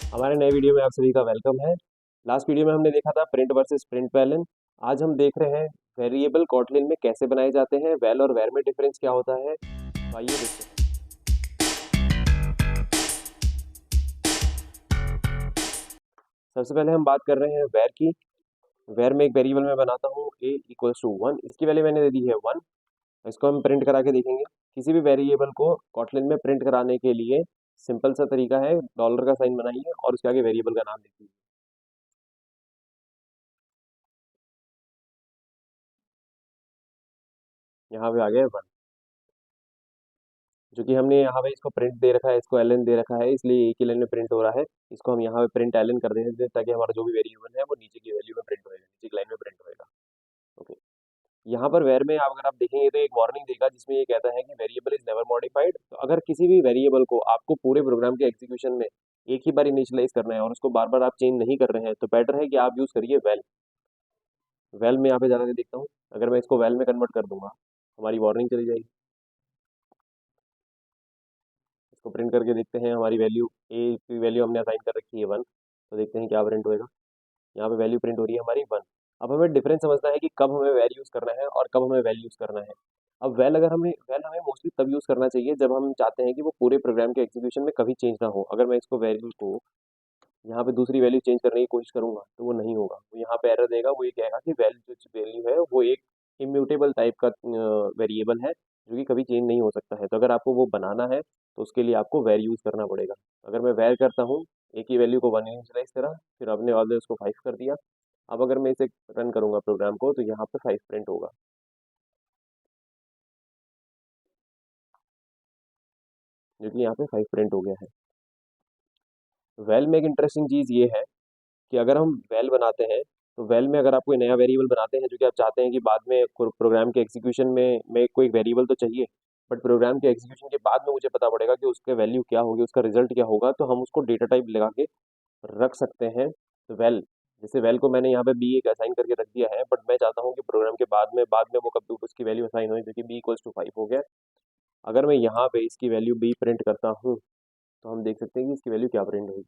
हमारे नए वीडियो में आप सभी का वेलकम है। लास्ट वीडियो में हमने देखा था प्रिंट वर्सेस प्रिंट पैलन। आज हम देख रहे हैं वेरिएबल कॉटलिन में कैसे बनाए जाते हैं, वेल और वेर में डिफरेंस क्या होता है। तो आइए देखते हैं। सबसे पहले हम बात कर रहे हैं वेर की। वेर में एक वेरिएबल में बनाता हूँ a इक्वल्स टू 1, इसकी वैल्यू मैंने दे दी है 1। इसको हम प्रिंट करा के देखेंगे। किसी भी वेरिएबल को कॉटलिन में प्रिंट कराने के लिए सिंपल सा तरीका है, डॉलर का साइन बनाइए और उसके आगे वेरिएबल का नाम लिखिए। यहाँ पे आ गया 1, जो कि हमने यहाँ पे इसको प्रिंट दे रखा है, इसको एल एन दे रखा है, इसलिए एक ही लाइन में प्रिंट हो रहा है। इसको हम यहाँ पे प्रिंट एल एन कर देंगे ताकि हमारा जो भी वेरिएबल है वो नीचे की वैल्यू में प्रिंट होएगा, नीचे की लाइन में प्रिंट होएगा। ओके। यहाँ पर वेर में अगर आप देखेंगे तो एक वार्निंग देगा जिसमें ये कहता है कि वेरिएबल इज नेवर मॉडिफाइड। तो अगर किसी भी वेरिएबल को आपको पूरे प्रोग्राम के एग्जीक्यूशन में एक ही बार इनिशियलाइज करना है और उसको बार बार आप चेंज नहीं कर रहे हैं, तो बेटर है कि आप यूज करिए वेल। वेल में यहाँ पे जाकर देखता हूँ, अगर मैं इसको वेल में कन्वर्ट कर दूंगा हमारी वार्निंग चली जाएगी। इसको प्रिंट करके देखते हैं, हमारी वैल्यू ए की वैल्यू हमने असाइन कर रखी है 1, तो देखते हैं क्या प्रिंट होएगा। यहाँ पे वैल्यू प्रिंट हो रही है हमारी 1। अब हमें डिफरेंस समझना है कि कब हमें वेल यूज़ करना है और कब हमें वेल यूज़ करना है। अब वेल हमें मोस्टली तब यूज़ करना चाहिए जब हम चाहते हैं कि वो पूरे प्रोग्राम के एग्जीक्यूशन में कभी चेंज ना हो। अगर मैं इसको वैल्यू को यहाँ पे दूसरी वैल्यू चेंज करने की कोशिश करूंगा तो वो नहीं होगा, वो यहाँ पे एरर देगा। वो ये कहेगा कि वैल्यू है वो एक इम्यूटेबल टाइप का वेरिएबल है जो कि कभी चेंज नहीं हो सकता है। तो अगर आपको वो बनाना है तो उसके लिए आपको वेर यूज़ करना पड़ेगा। अगर मैं वेर करता हूँ, एक ही वैल्यू को 1 इनिशियलाइज करा, फिर अपने वाले उसको 5 कर दिया। अब अगर मैं इसे रन करूंगा प्रोग्राम को तो यहाँ पे 5 प्रिंट होगा, जो कि यहाँ पे 5 प्रिंट हो गया है। वेल में एक इंटरेस्टिंग चीज़ ये है कि अगर हम वेल बनाते हैं तो वेल में अगर आप कोई नया वेरिएबल बनाते हैं जो कि आप चाहते हैं कि बाद में प्रोग्राम के एग्जीक्यूशन में कोई वेरिएबल तो चाहिए, बट प्रोग्राम के एग्जीक्यूशन के बाद में मुझे पता पड़ेगा कि उसके वैल्यू क्या होगी, उसका रिजल्ट क्या होगा, तो हम उसको डेटा टाइप लगा के रख सकते हैं। तो वेल, जैसे वेल को मैंने यहाँ पे बी एक असाइन करके रख दिया है, बट मैं चाहता हूँ कि प्रोग्राम के बाद में वो कब उसकी वैल्यू असाइन हो, जो कि बी इक्वल्स टू 5 हो गया। अगर मैं यहाँ पे इसकी वैल्यू बी प्रिंट करता हूँ तो हम देख सकते हैं कि इसकी वैल्यू क्या प्रिंट होगी।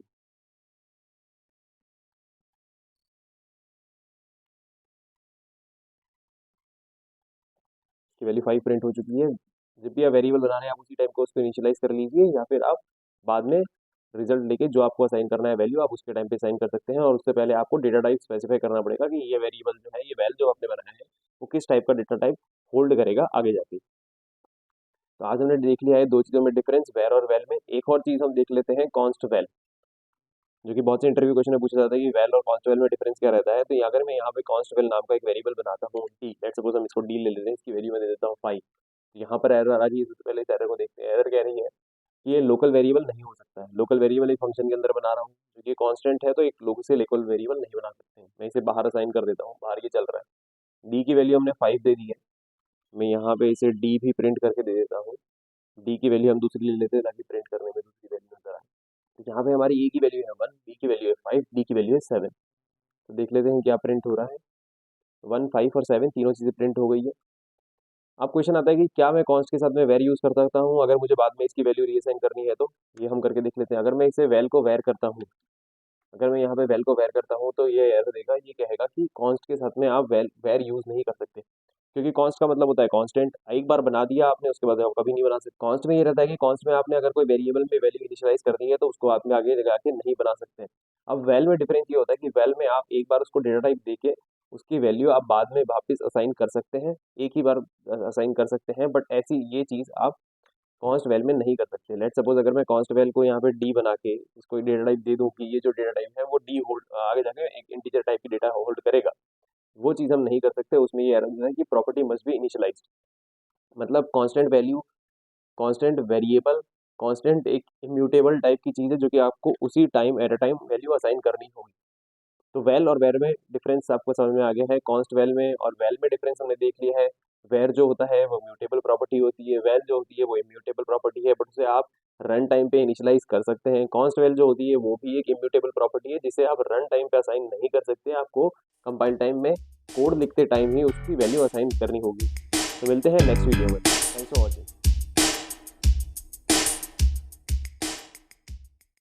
की वैल्यू 5 प्रिंट हो चुकी है। जब भी आप वेरिएबल बना रहे हैं आप उसी टाइम को उसको इनिशियलाइज कर लीजिए, या फिर आप बाद में रिजल्ट लेके जो आपको असाइन करना है वैल्यू आप उसके टाइम पे असाइन कर सकते हैं। और उससे पहले आपको डेटा टाइप स्पेसिफाई करना पड़ेगा कि ये वेरिएबल जो है, ये वैल जो आपने बनाया है वो किस टाइप का डेटा टाइप होल्ड करेगा आगे जाके। तो आज हमने देख लिया है दो चीज़ों में डिफरेंस, वेर और वेल में। एक और चीज़ हम देख लेते हैं, कॉन्स्ट वेल, जो कि बहुत से इंटरव्यू क्वेश्चन में पूछा जाता है कि वेल और कॉन्स्ट वेल में डिफरेंस क्या रहता है। तो अगर मैं यहाँ पे कॉन्स्ट वेल नाम का एक वेरिएबल बनाता हूँ डी, लेट्स सपोज हम इसको डी ले लेते हैं, इसकी वैल्यू मैं दे देता हूँ 5। यहाँ पर एरर आ रही है, सबसे पहले इस एरर को देखते हैं। एरर कह रही है कि ये लोकल वेरिएबल नहीं हो सकता है। लोकल वेरिएबल एक फंक्शन के अंदर बना रहा हूँ क्योंकि ये कांस्टेंट है, तो एक लोग से लोकल वेरिएबल नहीं बना सकते हैं। मैं इसे बाहर असाइन कर देता हूँ, बाहर ये चल रहा है। डी की वैल्यू हमने 5 दे दी है, मैं यहाँ पे इसे डी भी प्रिंट करके दे देता हूँ। डी की वैल्यू हम दूसरी ले लेते हैं ताकि प्रिंट करने में दूसरी वैल्यू नजर आए। तो यहाँ पे हमारी ए की वैल्यू है 1, बी की वैल्यू है 5, डी की वैल्यू है 7। तो देख लेते हैं क्या प्रिंट हो रहा है। 1, 5 और 7 तीनों चीज़ें प्रिंट हो गई है। अब क्वेश्चन आता है कि क्या मैं कॉन्स्ट के साथ में वेर यूज़ कर सकता हूँ अगर मुझे बाद में इसकी वैल्यू रीअसाइन करनी है। तो ये हम करके देख लेते हैं। अगर मैं इसे वेल को वेर करता हूँ, अगर मैं यहाँ पे वेल को वेर करता हूँ तो ये एरर देगा, ये कहेगा कि कॉन्स्ट के साथ में आप वेर यूज़ नहीं कर सकते, क्योंकि कॉन्स्ट का मतलब होता है कांस्टेंट। एक बार बना दिया आपने, उसके बाद आप कभी नहीं बना सकते। कॉन्स्ट में ये रहता है कि कॉन्स्ट में आपने अगर कोई वेरिएबल में वैल्यू इनिशियलाइज कर दी है तो उसको आप में आगे लगा के नहीं बना सकते। अब वेल में डिफरेंस ये होता है कि वेल में आप एक बार उसको डेटा टाइप दे के उसकी वैल्यू आप बाद में वापस असाइन कर सकते हैं, एक ही बार असाइन कर सकते हैं। बट ऐसी ये चीज़ आप कॉन्स्ट वेल में नहीं कर सकते। लेट सपोज अगर मैं कॉन्स्ट वेल को यहाँ पे डी बना के इसको डेटा टाइप दे दूँ कि ये जो डेटा टाइप है वो डी होल्ड आगे जाके एक इंटीजर टाइप की डेटा होल्ड करेगा, वो चीज़ हम नहीं कर सकते। उसमें ये एरर है कि प्रॉपर्टी मस्ट बी इनिशियलाइज्ड। मतलब constant value, constant variable, constant एक इम्यूटेबल टाइप की चीज़ है जो कि आपको उसी time at a time value assign करनी होगी। तो वेल और वेर में डिफरेंस आपको समझ में आ गया है। कॉन्स्ट वेल में और वेल में डिफरेंस हमने देख लिया है। वेर जो होता है वो म्यूटेबल प्रॉपर्टी होती है, वेल जो होती है वो इम्यूटेबल प्रॉपर्टी है, बट उसे आप रन टाइम पे इनिशियलाइज कर सकते हैं। कॉन्स्ट वेल जो होती है वो भी एक इम्यूटेबल प्रॉपर्टी है जिसे आप रन टाइम पे असाइन नहीं कर सकते, आपको कंपाइल टाइम में कोड लिखते टाइम ही उसकी वैल्यू असाइन करनी होगी। तो मिलते हैं नेक्स्ट वीडियो में। Thanks for watching.